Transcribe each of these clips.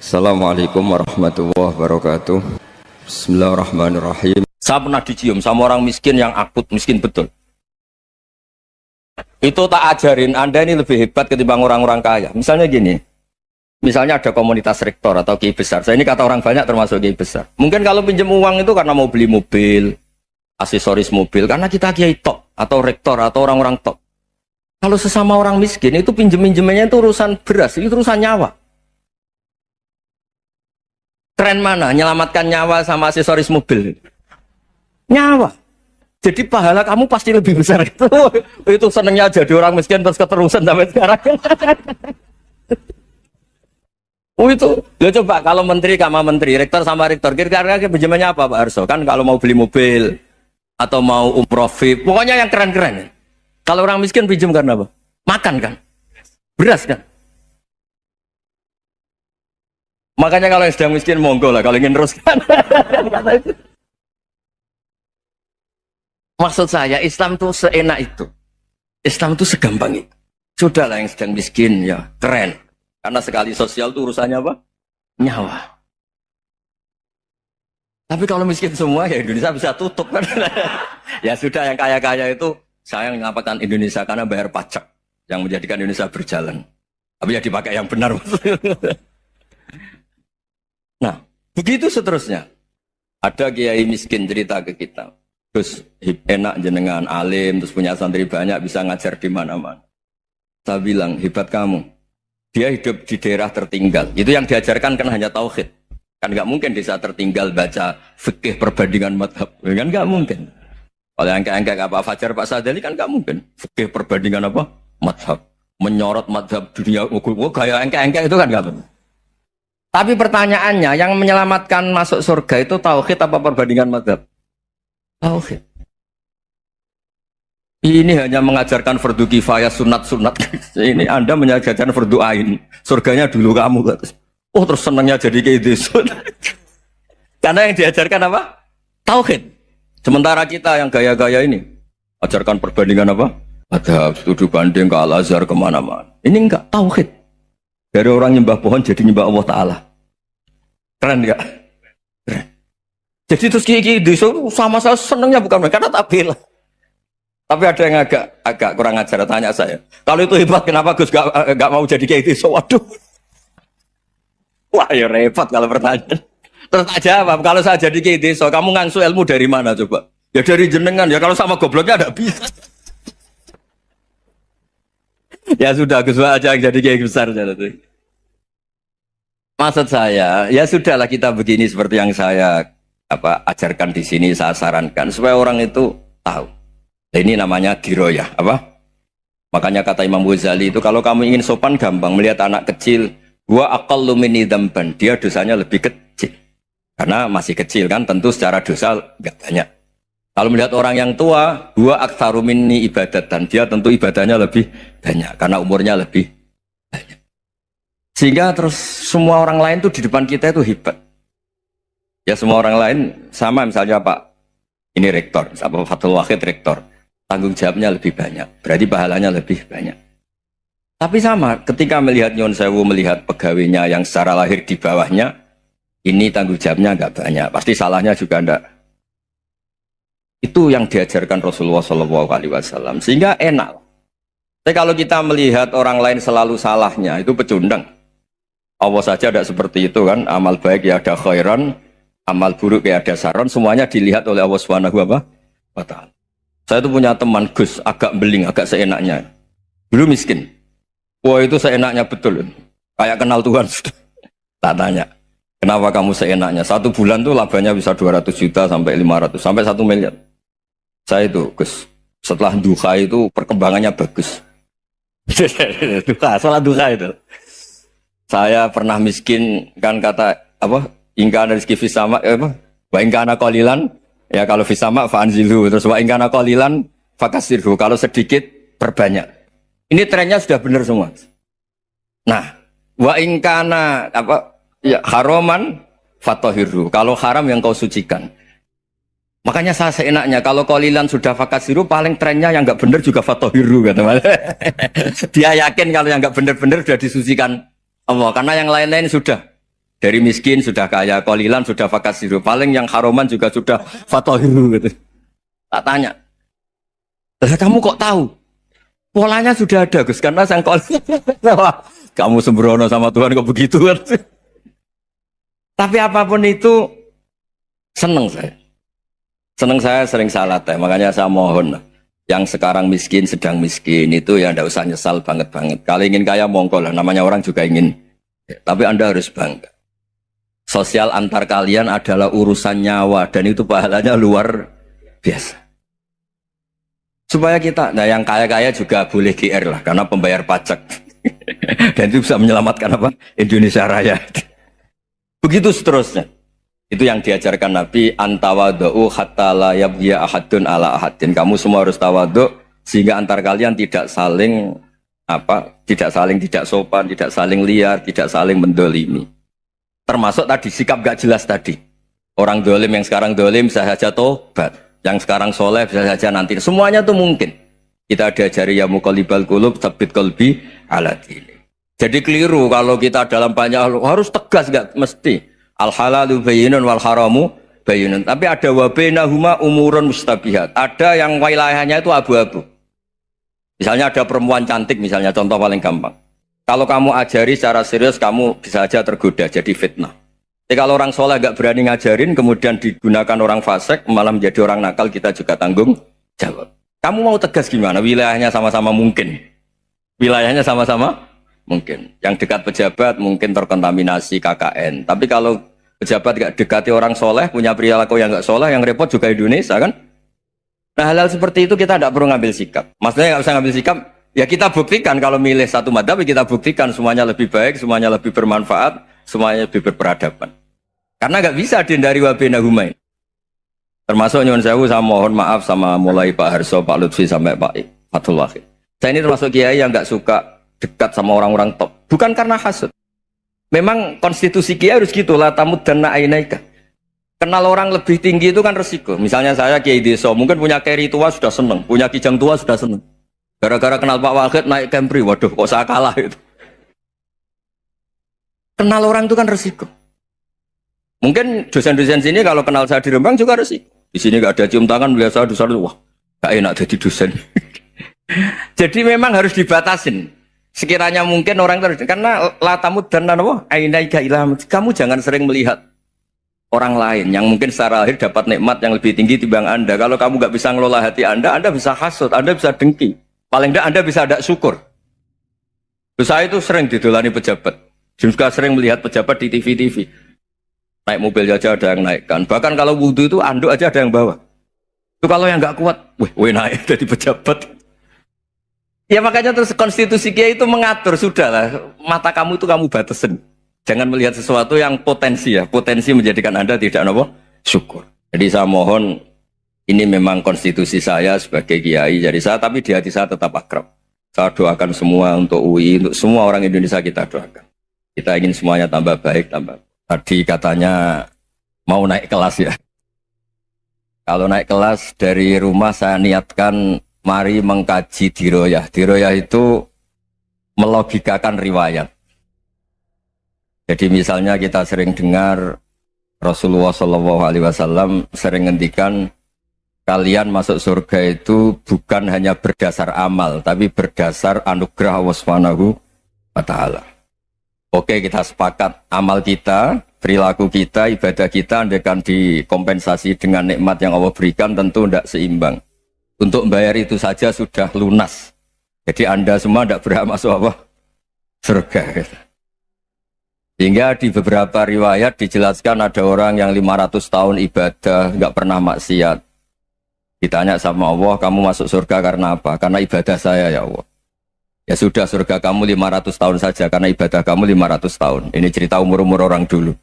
Assalamualaikum warahmatullahi wabarakatuh. Bismillahirrahmanirrahim. Saya pernah dicium sama orang miskin yang akut, miskin betul. Itu tak ajarin, Anda ini lebih hebat ketimbang orang-orang kaya. Misalnya gini, misalnya ada komunitas rektor atau kiai besar. Saya ini kata orang banyak termasuk kiai besar. Mungkin kalau pinjam uang itu karena mau beli mobil, aksesoris mobil, karena kita kiai top atau rektor atau orang-orang top. Kalau sesama orang miskin itu pinjem-pinjemannya itu urusan beras, itu urusan nyawa. Tren mana? Menyelamatkan nyawa sama aksesoris mobil. Nyawa. Jadi pahala kamu pasti lebih besar. Itu senengnya jadi orang miskin terus keterusan sampai sekarang. Itu. Ya coba kalau menteri sama menteri, rektor sama rektor, kira-kira pinjamannya apa Pak Arso? Kan kalau mau beli mobil atau mau umroh VIP, pokoknya yang keren-keren. Kalau orang miskin pinjam karena apa? Makan kan? Beras kan? Makanya kalau yang sedang miskin monggo lah kalau ingin teruskan. Maksud saya Islam tuh seenak itu. Islam tuh segampang itu. Sudahlah yang sedang miskin ya keren. Karena sekali sosial tuh urusannya apa? Nyawa. Tapi kalau miskin semua ya Indonesia bisa tutup kan. Ya sudah yang kaya-kaya itu saya menyelamatkan Indonesia karena bayar pajak yang menjadikan Indonesia berjalan. Tapi ya dipakai yang benar. Nah, begitu seterusnya. Ada kiai miskin cerita ke kita. Terus enak jenengan alim, terus punya santri banyak, bisa ngajar di mana-mana. Saya bilang, hebat kamu. Dia hidup di daerah tertinggal. Itu yang diajarkan kan hanya tauhid. Kan nggak mungkin desa tertinggal baca fikih perbandingan madhab. Kan nggak mungkin. Kalau yang kayak Pak Fajar, Pak Sadali kan nggak mungkin. Fikih perbandingan apa? Madhab. Menyorot madhab dunia. Kayak engke-engke itu kan nggak mungkin. Tapi pertanyaannya, yang menyelamatkan masuk surga itu tauhid apa perbandingan mazhab? Tauhid. Ini hanya mengajarkan fardu kifayah, sunat-sunat. Ini Anda mengajarkan fardu ain. Surganya dulu kamu. Oh terus senangnya jadi kayak gitu. Karena yang diajarkan apa? Tauhid. Sementara kita yang gaya-gaya ini, ajarkan perbandingan apa? Mazhab, studi banding ke Al-Azhar kemana-mana. Ini enggak, tauhid. Dari orang nyembah pohon jadi nyembah Allah Ta'ala. Keren gak? Keren. Jadi terus kiai desa sama saya senangnya bukan karena tak bela. Tapi ada yang agak kurang ajar tanya saya. Kalau itu hebat kenapa Gus gak mau jadi kiai desa? Waduh. Wah ya repot kalau pertanyaan. Terus tak jawab, kalau saya jadi kiai desa, kamu ngangsu ilmu dari mana coba? Ya dari jenengan, ya kalau sama gobloknya ada bisa. Ya sudah, Gus aja yang jadi kiai besar. Maksud saya, ya sudahlah kita begini seperti yang saya ajarkan di sini, saya sarankan supaya orang itu tahu. Ini namanya diroyah, apa? Makanya kata Imam Ghazali itu kalau kamu ingin sopan gampang melihat anak kecil, gua aqallu minni dzamban, dia dosanya lebih kecil. Karena masih kecil kan, tentu secara dosa enggak banyak. Kalau melihat orang yang tua, gua aktsaru minni ibadatan, dia tentu ibadahnya lebih banyak karena umurnya lebih banyak. Sehingga terus semua orang lain tuh di depan kita itu hebat. Ya semua orang lain sama misalnya Pak ini rektor, apa Fathul Wahid rektor, tanggung jawabnya lebih banyak, berarti pahalanya lebih banyak. Tapi sama ketika melihat Nyon Sewu melihat pegawainya yang secara lahir di bawahnya, ini tanggung jawabnya enggak banyak, pasti salahnya juga enggak. Itu yang diajarkan Rasulullah SAW, sehingga enak. Tapi kalau kita melihat orang lain selalu salahnya, itu pecundang. Allah saja tidak seperti itu kan, amal baik ya ada khairan, amal buruk ya ada saron, semuanya dilihat oleh Allah Subhanahu wa Ta'ala. Saya itu punya teman Gus, agak beling, agak seenaknya. Dulu miskin. Wah itu seenaknya betul. Kayak kenal Tuhan sudah. Tak tanya, kenapa kamu seenaknya? Satu bulan tuh labanya bisa 200 juta sampai 500, sampai 1 miliar. Saya itu Gus, setelah duha itu perkembangannya bagus. Salah duha itu. Saya pernah miskin kan kata apa? Ingkana rizki fisama apa? Wa ingkana qalilan ya kalau fisama fa'anzilhu, terus wa ingkana qalilan fakasirhu, kalau sedikit perbanyak. Ini trennya sudah benar semua. Nah, wa ingkana apa? Ya haraman fatahirhu, kalau haram yang kau sucikan. Makanya saya seenaknya kalau qalilan sudah fakasiru, paling trennya yang enggak benar juga fatahiru kata Mas. Dia yakin kalau yang enggak benar-benar sudah disucikan Allah, karena yang lain-lain sudah Dari miskin sudah kaya, qalilan sudah fakasiru. Paling yang haroman juga sudah fatahiru gitu. Tak tanya. Lah kamu kok tahu? Polanya sudah ada, Gus, karena sang kamu sembrono sama Tuhan kok begitu kan? Tapi apapun itu seneng saya. Seneng saya sering salah teh, makanya saya mohon yang sekarang miskin sedang miskin itu ya ndak usah nyesal banget-banget. Kalau ingin kaya monggo lah, namanya orang juga ingin. Tapi Anda harus bangga. Sosial antar kalian adalah urusan nyawa dan itu pahalanya luar biasa. Supaya kita, nah yang kaya-kaya juga boleh GR lah karena pembayar pajak. Dan itu bisa menyelamatkan apa? Indonesia Raya. Begitu seterusnya. Itu yang diajarkan Nabi, antawadhu hatta la yabghiya ahadun ala ahadin. Kamu semua harus tawadhu sehingga antar kalian tidak saling tidak sopan, tidak saling liar, tidak saling mendolimi. Termasuk tadi sikap gak jelas tadi. Orang dolim yang sekarang dolim bisa saja tobat, yang sekarang soleh bisa saja nanti. Semuanya itu mungkin. Kita diajari ya muqallibal qulub tsabbit qalbi ala dini. Jadi keliru kalau kita dalam banyak harus tegas, gak mesti. Al halalu bayyinun wal haramu bayyinun. Tapi ada wa bainahuma umurun mustabihat. Ada yang wilayahnya itu abu-abu. Misalnya ada perempuan cantik misalnya, contoh paling gampang. Kalau kamu ajari secara serius, kamu bisa aja tergoda, jadi fitnah. Jadi kalau orang soleh gak berani ngajarin, kemudian digunakan orang fasik, malah menjadi orang nakal, kita juga tanggung jawab. Kamu mau tegas gimana? Wilayahnya sama-sama mungkin. Wilayahnya sama-sama mungkin. Yang dekat pejabat mungkin terkontaminasi KKN. Tapi kalau pejabat gak dekati orang soleh, punya perilaku yang gak soleh, yang repot juga Indonesia kan? Nah hal-hal seperti itu kita tidak perlu ngambil sikap. Maksudnya gak usah ngambil sikap, ya kita buktikan kalau milih satu madhab, kita buktikan semuanya lebih baik, semuanya lebih bermanfaat, semuanya lebih berperadaban. Karena nggak bisa dihindari wabena humain. Termasuk nyuwun sewu, saya mohon maaf sama mulai Pak Harso, Pak Lutfi sampai Pak Fathul Wahid. Saya ini termasuk kiai yang nggak suka dekat sama orang-orang top. Bukan karena hasud. Memang konstitusi kiai harus gitu lah, tamud dan na'inaika. Kenal orang lebih tinggi itu kan resiko. Misalnya saya kiai desa, mungkin punya keri tua sudah seneng, punya kijang tua sudah seneng. Gara-gara kenal Pak Wahid naik Camry, waduh kok saya kalah itu. Kenal orang itu kan resiko. Mungkin dosen-dosen sini kalau kenal saya di Rembang juga resiko. Di sini gak ada cium tangan, melihat saya dosen, wah gak enak jadi dosen. Jadi memang harus dibatasin. Sekiranya mungkin orang terus, karena latamud dan apa? Ainaika ilham. Kamu jangan sering melihat orang lain yang mungkin secara lahir dapat nikmat yang lebih tinggi timbang Anda. Kalau kamu gak bisa ngelola hati Anda bisa hasut, Anda bisa dengki. Paling tidak Anda bisa ada syukur. Saya itu sering didolani pejabat. Juga sering melihat pejabat di TV-TV. Naik mobil aja ada yang naikkan. Bahkan kalau wudhu itu anduk aja ada yang bawa. Itu kalau yang nggak kuat, weh naik jadi pejabat. Ya makanya terus konstitusi kiai itu mengatur, sudahlah. Mata kamu itu kamu batasin. Jangan melihat sesuatu yang potensi ya. Potensi menjadikan Anda tidak apa? Syukur. Jadi saya mohon, ini memang konstitusi saya sebagai kiai. Jadi saya, tapi di hati saya tetap akrab. Saya doakan semua untuk UI, untuk semua orang Indonesia kita doakan. Kita ingin semuanya tambah baik, tambah. Tadi katanya mau naik kelas ya. Kalau naik kelas dari rumah saya niatkan mari mengkaji diroyah. Diroyah itu melogikakan riwayat. Jadi misalnya kita sering dengar Rasulullah SAW sering ngendikan kalian masuk surga itu bukan hanya berdasar amal, tapi berdasar anugerah Allah Subhanahu wa Ta'ala. Oke, kita sepakat amal kita, perilaku kita, ibadah kita andaikan dikompensasi dengan nikmat yang Allah berikan tentu tidak seimbang. Untuk membayar itu saja sudah lunas. Jadi Anda semua tidak berhak masuk apa? Surga. Hingga di beberapa riwayat dijelaskan ada orang yang 500 tahun ibadah, nggak pernah maksiat. Ditanya sama Allah, kamu masuk surga karena apa? Karena ibadah saya ya Allah. Ya sudah, surga kamu 500 tahun saja karena ibadah kamu 500 tahun. Ini cerita umur-umur orang dulu.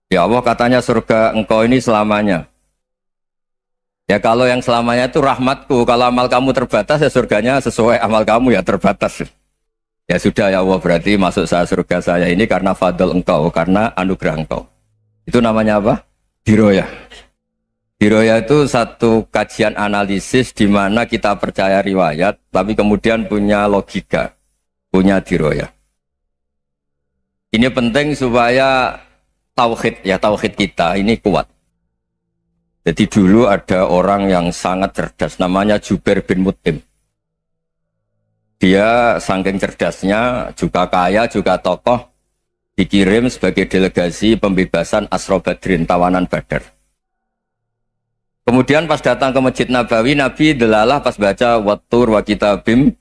Ya Allah katanya surga engkau ini selamanya. Ya kalau yang selamanya itu rahmatku, kalau amal kamu terbatas ya surganya sesuai amal kamu ya terbatas. Ya sudah ya Allah, berarti masuk saya surga saya ini karena fadl engkau, karena anugerah engkau. Itu namanya apa? Diroyah. Diroyah itu satu kajian analisis di mana kita percaya riwayat, tapi kemudian punya logika, punya diroyah. Ini penting supaya tauhid kita ini kuat. Jadi dulu ada orang yang sangat cerdas, namanya Jubair bin Mut'im. Dia saking cerdasnya, juga kaya, juga tokoh, dikirim sebagai delegasi pembebasan Asra Badrin, tawanan Badar. Kemudian pas datang ke Masjid Nabawi, Nabi delalah pas baca Wattur wa kitabim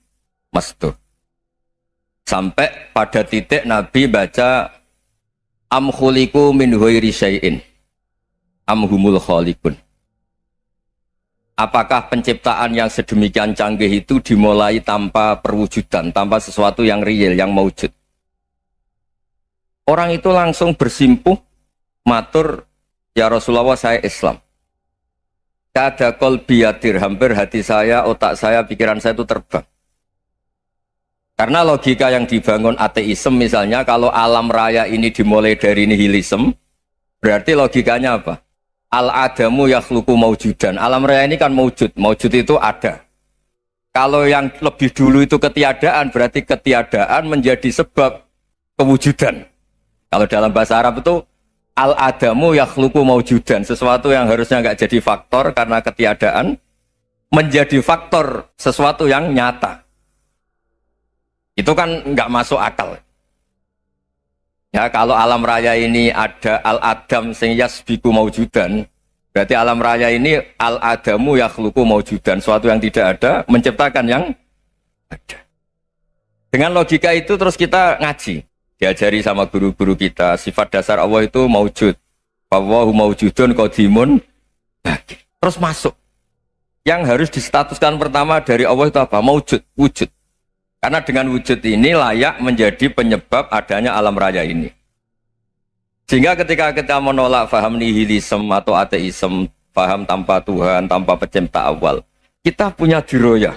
mastur. Sampai pada titik Nabi baca Am khuliqu min ghairi syai'in am humul khaliqun. Apakah penciptaan yang sedemikian canggih itu dimulai tanpa perwujudan, tanpa sesuatu yang real, yang maujud? Orang itu langsung bersimpuh, matur, ya Rasulullah saya Islam. Kada qalbi yatir, hampir hati saya, otak saya, pikiran saya itu terbang. Karena logika yang dibangun ateisme misalnya, kalau alam raya ini dimulai dari nihilisme, berarti logikanya apa? Al-adamu yakhluqu maujudan. Alam raya ini kan maujud. Maujud itu ada. Kalau yang lebih dulu itu ketiadaan, berarti ketiadaan menjadi sebab kewujudan. Kalau dalam bahasa Arab itu al-adamu yakhluqu maujudan. Sesuatu yang harusnya nggak jadi faktor karena ketiadaan, menjadi faktor sesuatu yang nyata. Itu kan nggak masuk akal. Ya, kalau alam raya ini ada al-adam sing yasbiku maujudan, berarti alam raya ini al-adamu yakhluqu maujudan, suatu yang tidak ada menciptakan yang ada. Dengan logika itu terus kita ngaji, diajari sama guru-guru kita, sifat dasar Allah itu maujud. Wallahu maujudun qadimun. Terus masuk. Yang harus distatuskan pertama dari Allah itu apa? Maujud, wujud. Karena dengan wujud ini layak menjadi penyebab adanya alam raya ini. Sehingga ketika kita menolak faham nihilisme atau ateisme, faham tanpa Tuhan, tanpa pencipta awal, kita punya diroyah.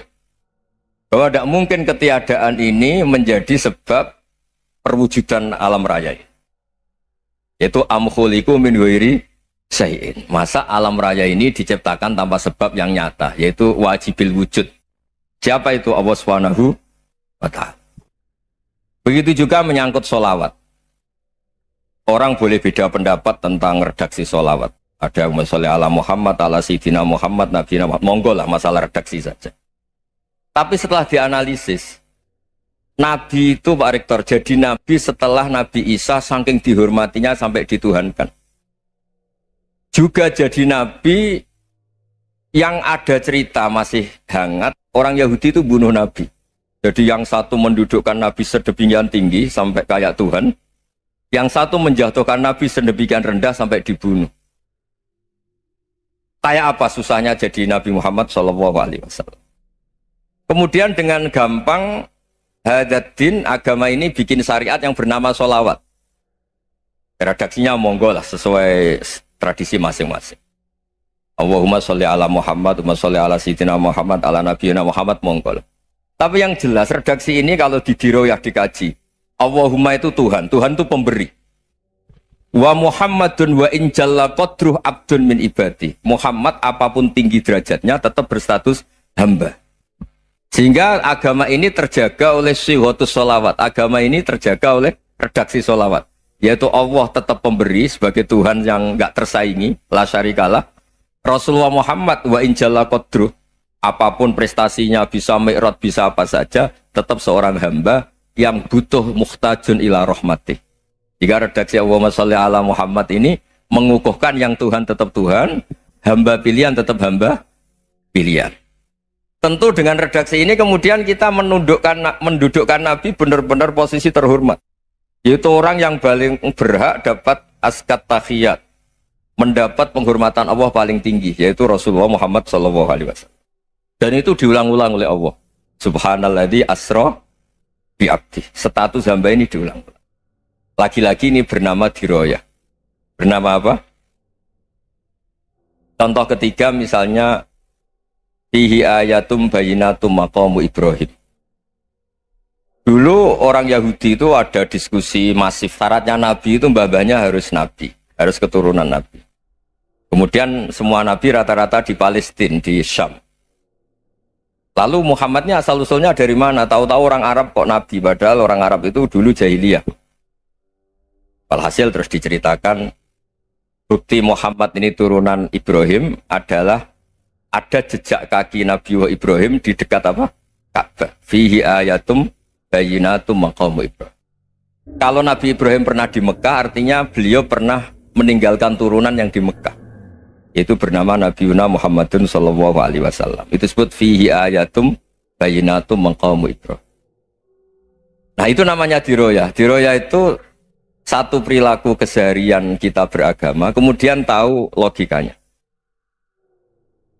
Bahwa tidak mungkin ketiadaan ini menjadi sebab perwujudan alam raya ini. Yaitu am khuliqu min ghairi syai'in. Masa alam raya ini diciptakan tanpa sebab yang nyata, yaitu wajibil wujud. Siapa itu? Allah Subhanahu wa ta'ala. Begitu juga menyangkut sholawat. Orang boleh beda pendapat tentang redaksi sholawat. Ada yang sholli ala Muhammad, ala Sayyidina Muhammad, Nabi Muhammad. Monggo lah, masalah redaksi saja. Tapi setelah dianalisis, Nabi itu Pak Rektor, jadi Nabi setelah Nabi Isa saking dihormatinya sampai dituhankan. Juga jadi Nabi yang ada cerita masih hangat, orang Yahudi itu bunuh Nabi. Jadi yang satu mendudukkan Nabi sedemikian tinggi sampai kayak Tuhan, yang satu menjatuhkan Nabi sedemikian rendah sampai dibunuh. Kayak apa susahnya jadi Nabi Muhammad SAW. Kemudian dengan gampang Hadaddin agama ini bikin syariat yang bernama sholawat. Redaksinya monggo lah sesuai tradisi masing-masing. Allahumma sholli ala Muhammad, Allahumma sholli ala Sayyidina Muhammad, ala Nabiyina Muhammad, monggo lah. Tapi yang jelas redaksi ini kalau didiroyah dikaji, Allahumma itu Tuhan, Tuhan itu pemberi. Wa Muhammadun wa injalla qadruh abdun min ibadi. Muhammad apapun tinggi derajatnya tetap berstatus hamba. Sehingga agama ini terjaga oleh syihotus sholawat. Agama ini terjaga oleh redaksi sholawat. Yaitu Allah tetap pemberi sebagai Tuhan yang enggak tersaingi, la syarikalah. Rasulullah Muhammad wa injalla qadruh. Apapun prestasinya, bisa mi'raj, bisa apa saja, tetap seorang hamba yang butuh muhtajun ila rahmatih. Jika redaksi Allahumma sholli ala Muhammad ini mengukuhkan yang Tuhan tetap Tuhan, hamba pilihan tetap hamba pilihan. Tentu dengan redaksi ini kemudian kita mendudukkan Nabi benar-benar posisi terhormat. Yaitu orang yang paling berhak dapat askat tahiyat, mendapat penghormatan Allah paling tinggi, yaitu Rasulullah Muhammad SAW. Dan itu diulang-ulang oleh Allah. Subhanalladzi asra bi abdi. Status hamba ini diulang-ulang. Lagi-lagi ini bernama diroyah. Bernama apa? Contoh ketiga misalnya fihi ayatum bayinatum maqamu Ibrahim. Dulu orang Yahudi itu ada diskusi masif. Syaratnya Nabi itu mbah-mbahnya harus Nabi. Harus keturunan Nabi. Kemudian semua Nabi rata-rata di Palestina, di Syam. Lalu Muhammadnya asal-usulnya dari mana? Tahu-tahu orang Arab kok Nabi, padahal orang Arab itu dulu jahiliyah. Walhasil terus diceritakan bukti Muhammad ini turunan Ibrahim adalah ada jejak kaki Nabi Ibrahim di dekat apa? Ka'bah. Fihi ayatum bayyinatum maqamu Ibrahim. Kalau Nabi Ibrahim pernah di Mekah, artinya beliau pernah meninggalkan turunan yang di Mekah. Itu bernama Nabi Muhammadun sallallahu alaihi wasallam. Itu disebut fihi ayatum bayyinatum maqamu Ibrahim. Nah, itu namanya diroyah. Diroyah itu satu perilaku keseharian kita beragama, kemudian tahu logikanya.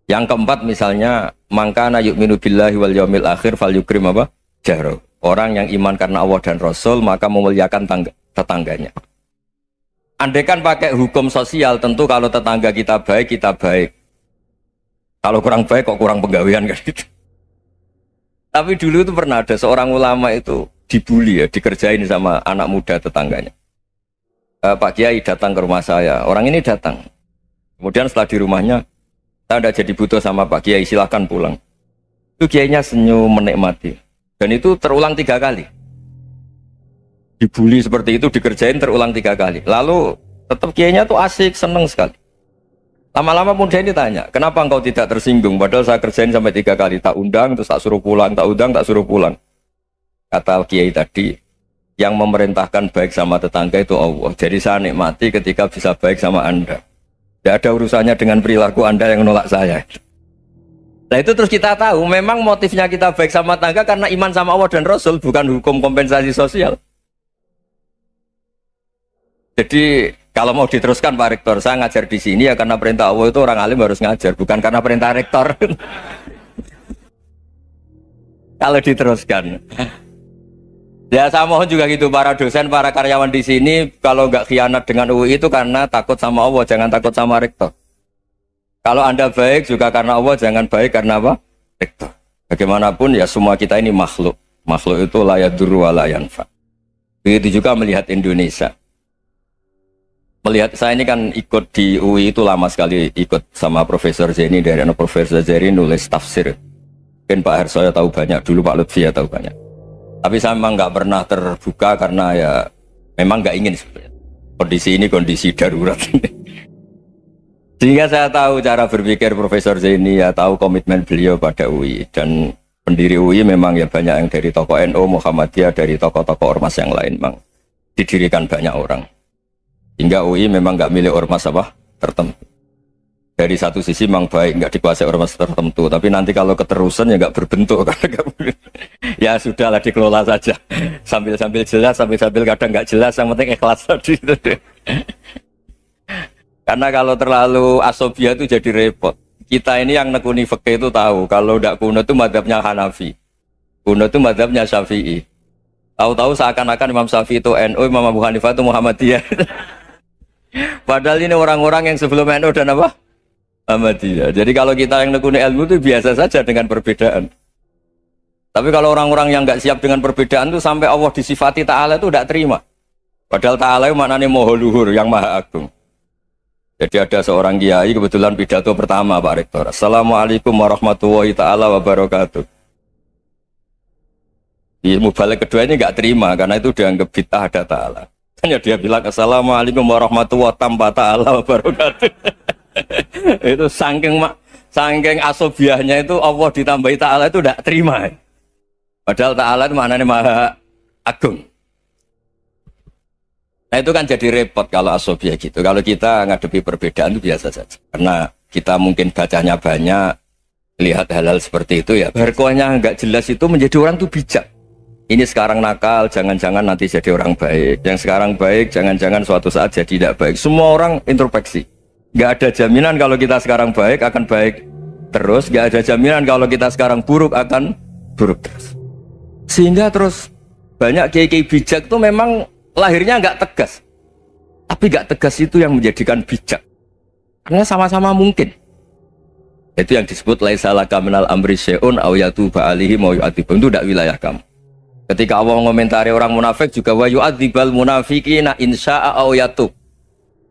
Yang keempat misalnya, mangkana yu'minu billahi wal yaumil akhir fal yukrim apa? Jaro. Orang yang iman karena Allah dan Rasul, maka memuliakan tetangganya. Andaikan pakai hukum sosial, tentu kalau tetangga kita baik, kita baik. Kalau kurang baik, kok kurang penggawean kan gitu. Tapi dulu itu pernah ada seorang ulama itu dibully ya, dikerjain sama anak muda tetangganya. Pak Kiai datang ke rumah saya, orang ini datang. Kemudian setelah di rumahnya, saya tidak jadi butuh sama Pak Kiai, silahkan pulang. Itu Kiainya senyum menikmati. Dan itu terulang 3 kali. Dibully seperti itu, dikerjain terulang 3 kali. Lalu tetap Kiainya tuh asik, seneng sekali. Lama-lama muda ini tanya, kenapa engkau tidak tersinggung? Padahal saya kerjain sampai 3 kali, tak undang, terus tak suruh pulang, tak undang, tak suruh pulang. Kata Kiai tadi, yang memerintahkan baik sama tetangga itu Allah. Jadi saya nikmati ketika bisa baik sama Anda. Tidak ada urusannya dengan perilaku Anda yang menolak saya. Nah itu terus kita tahu, memang motifnya kita baik sama tetangga karena iman sama Allah dan Rasul, bukan hukum kompensasi sosial. Jadi kalau mau diteruskan Pak Rektor, saya ngajar di sini ya karena perintah Allah itu orang alim harus ngajar, bukan karena perintah Rektor. Kalau diteruskan. Ya saya mohon juga gitu para dosen, para karyawan di sini kalau nggak khianat dengan UI itu karena takut sama Allah, jangan takut sama rektor. Kalau Anda baik juga karena Allah, jangan baik karena apa? Rektor. Bagaimanapun ya semua kita ini makhluk. Makhluk itu la yadurru wa la yanfa. Begitu juga melihat Indonesia. Melihat saya ini kan ikut di UI itu lama sekali, ikut sama Profesor Zeni, dari Profesor Zeni nulis tafsir. Mungkin Pak Harsoyo tahu banyak, dulu Pak Lutfi ya tahu banyak. Tapi saya memang nggak pernah terbuka karena ya memang nggak ingin sebenarnya. Kondisi ini kondisi darurat. Sehingga saya tahu cara berpikir Profesor Zaini, ya tahu komitmen beliau pada UI. Dan pendiri UI memang ya banyak yang dari tokoh NU, Muhammadiyah, dari tokoh-tokoh ormas yang lain memang didirikan banyak orang. Hingga UI memang nggak milik ormas apa tertentu. Dari satu sisi memang baik, nggak dikuasai ormas tertentu, tapi nanti kalau keterusan ya nggak berbentuk. Ya sudahlah dikelola saja, sambil jelas, sambil kadang nggak jelas, yang penting ikhlas tadi. Karena kalau terlalu asobia itu jadi repot. Kita ini yang nekuni fikih itu tahu, kalau tidak kuno itu madhabnya Hanafi, kuno itu madhabnya Syafi'i. Tahu-tahu seakan-akan Imam Syafi'i itu NU, Imam Abu Hanifah itu Muhammadiyah. Padahal ini orang-orang yang sebelum NU dan apa? Ahmadiyah. Jadi kalau kita yang nekuni ilmu itu biasa saja dengan perbedaan. Tapi kalau orang-orang yang nggak siap dengan perbedaan itu sampai Allah disifati Ta'ala itu tidak terima. Padahal Ta'ala itu maknanya Maha Luhur, yang Maha Agung. Jadi ada seorang kiai kebetulan pidato pertama Pak Rektor. Assalamualaikum warahmatullahi ta'ala wabarakatuh. Di mubalik kedua ini nggak terima karena itu dianggap bid'ah ada Ta'ala. Hanya dia bilang Assalamualaikum warahmatullahi ta'ala wabarakatuh. Itu saking asobiahnya itu Allah ditambahi Ta'ala itu tidak terima. Padahal Ta'ala itu maknanya Maha Agung. Nah itu kan jadi repot kalau asobiah gitu. Kalau kita ngadepi perbedaan itu biasa saja. Karena kita mungkin bacanya banyak, lihat hal-hal seperti itu ya. Berkuahnya nggak jelas itu menjadi orang itu bijak. Ini sekarang nakal, jangan-jangan nanti jadi orang baik. Yang sekarang baik, jangan-jangan suatu saat jadi tidak baik. Semua orang introspeksi. Nggak ada jaminan kalau kita sekarang baik akan baik terus. Nggak ada jaminan kalau kita sekarang buruk akan buruk terus. Sehingga terus banyak kiai-kiai bijak itu memang lahirnya nggak tegas. Tapi nggak tegas itu yang menjadikan bijak. Karena sama-sama mungkin. Itu yang disebut laisa laka minal amri syai'un aw yatuba alihi mau yu'adzibum. Itu tidak wilayah kamu. Ketika Allah mengomentari orang munafik juga wa yu'adzibal munafiqina insya'a aw yatub.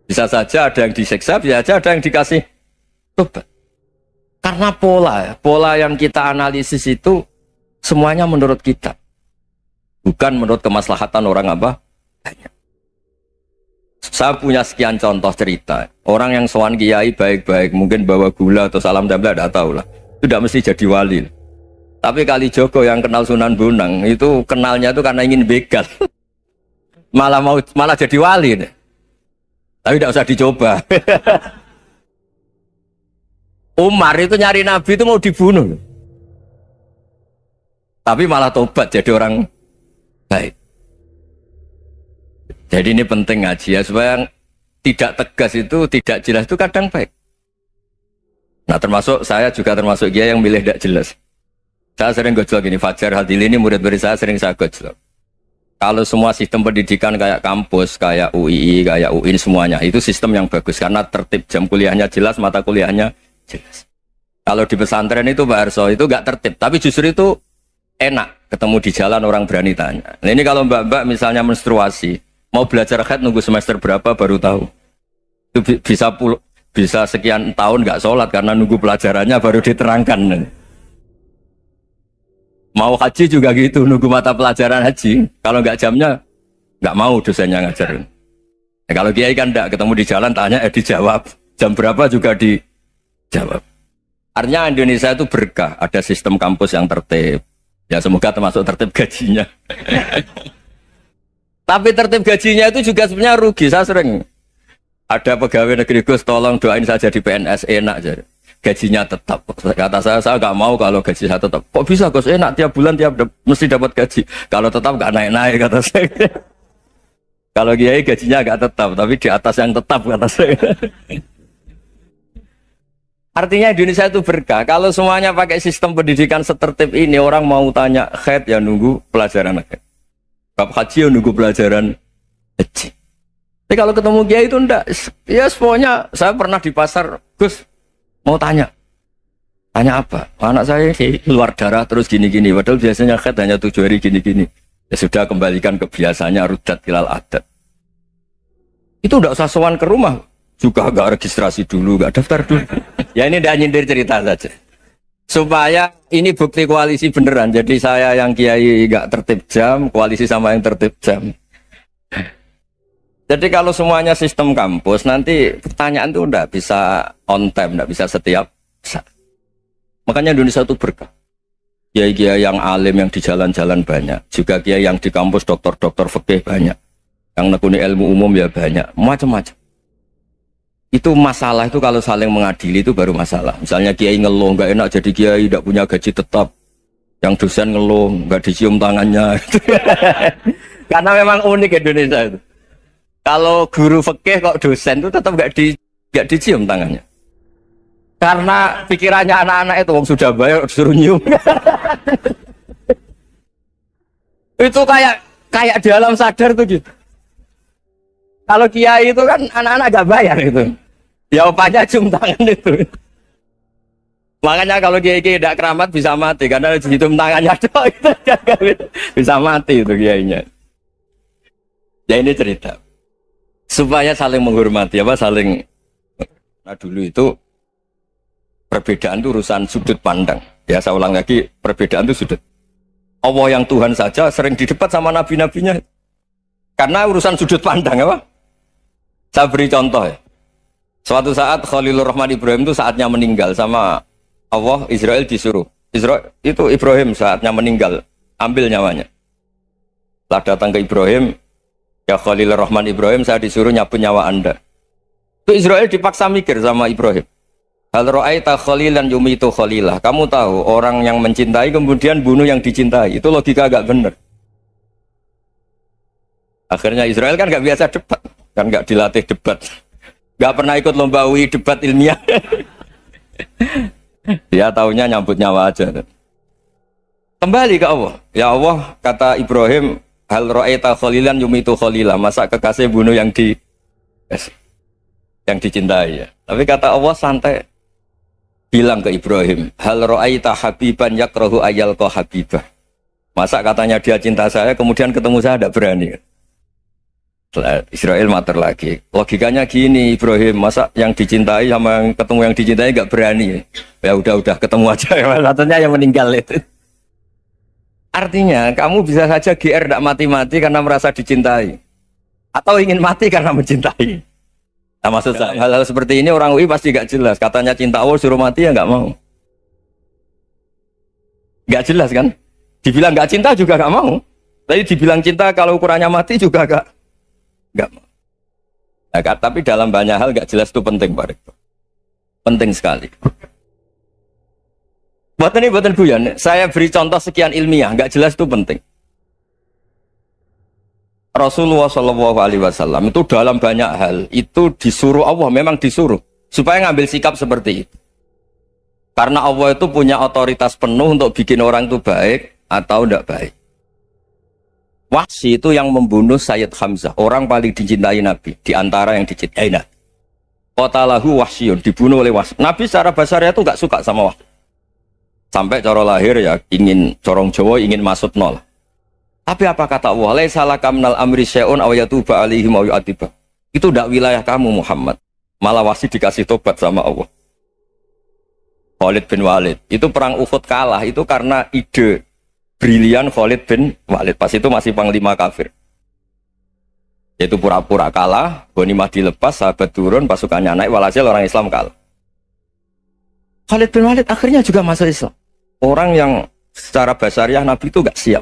Bisa saja ada yang disiksa, bisa saja ada yang dikasih tobat. Karena pola yang kita analisis itu semuanya menurut kita. Bukan menurut kemaslahatan orang apa? Banyak. Saya punya sekian contoh cerita. Orang yang sowan kiai baik-baik, mungkin bawa gula atau salam tempel, tidak tahu lah. Itu tidak mesti jadi wali. Tapi Kali Jogo yang kenal Sunan Bonang, itu kenalnya itu karena ingin begal. malah jadi wali deh. Tapi tidak usah dicoba. Umar itu nyari Nabi itu mau dibunuh. Tapi malah tobat jadi orang baik. Jadi ini penting ngaji ya, supaya tidak tegas itu, tidak jelas itu kadang baik. Nah termasuk saya juga termasuk dia yang milih tidak jelas. Saya sering gojlok gini, Fajar Hadil ini murid-murid saya sering saya gojlok. Kalau semua sistem pendidikan kayak kampus, kayak UII, kayak UIN semuanya, itu sistem yang bagus karena tertib, jam kuliahnya jelas, mata kuliahnya jelas. Kalau di pesantren itu Pak Arso itu gak tertib, tapi justru itu enak ketemu di jalan orang berani tanya. Nah ini kalau mbak-mbak misalnya menstruasi, mau belajar haid nunggu semester berapa baru tahu. Itu bisa sekian tahun nggak sholat karena nunggu pelajarannya baru diterangkan. Mau haji juga gitu, nunggu mata pelajaran haji. Kalau nggak jamnya, nggak mau dosennya ngajarin. Nah, kalau kiai kan nggak ketemu di jalan tanya, dijawab. Jam berapa juga dijawab. Artinya Indonesia itu berkah, ada sistem kampus yang tertib. Ya semoga termasuk tertib gajinya. Tapi tertib gajinya itu juga sebenarnya rugi. Saya sering ada pegawai negeri Gus, tolong doain saja di PNS enak aja. Gajinya tetap. Kata saya nggak mau kalau gaji saya tetap. Kok bisa Gus enak tiap bulan mesti dapat gaji. Kalau tetap nggak naik-naik kata saya. Kalau kiai gajinya nggak tetap, tapi di atas yang tetap kata saya. Artinya Indonesia itu berkah. Kalau semuanya pakai sistem pendidikan setertib ini, orang mau tanya haid ya nunggu pelajaran haid. Bab haji ya nunggu pelajaran haji. Tapi kalau ketemu kiai itu enggak. Ya semuanya, saya pernah di pasar, Gus mau tanya apa? Anak saya keluar darah terus gini-gini. Padahal biasanya haid hanya 7 hari gini-gini. Ya sudah kembalikan ke biasanya, rudat hilal adat. Itu enggak usah sowan ke rumah. Juga enggak registrasi dulu, enggak daftar dulu. Ya ini enggak nyindir cerita saja. Supaya ini bukti koalisi beneran. Jadi saya yang kiai enggak tertib jam, koalisi sama yang tertib jam. Jadi kalau semuanya sistem kampus, nanti pertanyaan itu enggak bisa on time, enggak bisa setiap saat. Makanya Indonesia itu berkah. Kiai-kiai yang alim yang di jalan-jalan banyak. Juga kiai yang di kampus dokter-dokter fikih banyak. Yang nekuni ilmu umum ya banyak. Macam-macam. Itu masalah itu kalau saling mengadili itu baru masalah. Misalnya kiai ngeluh nggak enak jadi kiai tidak punya gaji tetap, yang dosen ngeluh nggak dicium tangannya. Karena memang unik Indonesia itu. Kalau guru fikih kok dosen itu tetap nggak dicium tangannya. Karena pikirannya anak-anak itu wong sudah bayar disuruh nyium. Itu kayak di alam sadar tuh gitu. Kalau kiai itu kan anak-anak gak bayar itu. Ya opanya cium tangan itu. Makanya kalau kiai-kiai tidak keramat bisa mati karena cium tangannya doang itu bisa mati itu kiainya. Ya ini cerita supaya saling menghormati saling. Nah dulu itu perbedaan itu urusan sudut pandang. Ya saya ulang lagi, perbedaan itu sudut. Allah yang Tuhan saja sering didebat sama nabi-nabinya karena urusan sudut pandang apa? Saya beri contoh ya. Suatu saat Khalilur Rahman Ibrahim itu saatnya meninggal sama Allah, Israel disuruh. Israel itu Ibrahim saatnya meninggal, ambil nyawanya. Setelah datang ke Ibrahim, ya Khalilur Rahman Ibrahim, saya disuruh nyabut nyawa Anda. Itu Israel dipaksa mikir sama Ibrahim. Hal ra'aita khalilan yumitu khalilah. Kamu tahu orang yang mencintai kemudian bunuh yang dicintai. Itu logika agak benar. Akhirnya Israel kan gak biasa debat. Kan gak dilatih debat. Gak pernah ikut lomba UI debat ilmiah. Dia taunya nyambut nyawa aja. Kembali ke Allah. Ya Allah, kata Ibrahim, hal ra'aita khalilan yumitu khalilah. Masa kekasih bunuh yang dicintai ya. Tapi kata Allah santai. Bilang ke Ibrahim, hal ra'aita habiban yakrahu ayyalqa habibah. Masa katanya dia cinta saya, kemudian ketemu saya tidak berani. Israel mater lagi. Logikanya gini Ibrahim, masa yang dicintai sama yang ketemu yang dicintai nggak berani. Ya udah ketemu aja. Satunya yang meninggal itu. Artinya kamu bisa saja GR tidak mati-mati karena merasa dicintai. atau ingin mati karena mencintai. Nah, maksud saya hal-hal seperti ini orang UI pasti gak jelas. Katanya cinta Allah suruh mati ya gak mau. Gak jelas kan? Dibilang gak cinta juga gak mau. Tapi dibilang cinta kalau ukurannya mati juga gak mau. Nah, tapi dalam banyak hal gak jelas itu penting, Pak Rektor. Penting sekali. Buatan guyon. Saya beri contoh sekian ilmiah, gak jelas itu penting. Rasulullah SAW itu dalam banyak hal itu disuruh Allah, memang disuruh supaya ngambil sikap seperti itu. Karena Allah itu punya otoritas penuh untuk bikin orang itu baik atau tidak baik. Wahsy itu yang membunuh Sayyid Hamzah, orang paling dicintai Nabi di antara yang dicintai Nabi. Qatalahu Wahsyun, dibunuh oleh Wahsy. Nabi secara basarnya itu gak suka sama Wahsy. Sampai cara lahir ya ingin corong Jawa, ingin masuk nol. Tapi apa kata Allah? Laisa laka minal amri syai'un aw yatuba alaihim aw yu'adziba. Itu tidak wilayah kamu Muhammad. Malah Wahsy dikasih tobat sama Allah. Khalid bin Walid. Itu perang Uhud kalah itu karena ide brilian Khalid bin Walid. Pas itu masih panglima kafir. Yaitu pura-pura kalah, ghanimah dilepas, sahabat turun, pasukannya naik, walhasil orang Islam kalah. Khalid bin Walid akhirnya juga masuk Islam. Orang yang secara basariah Nabi itu gak siap.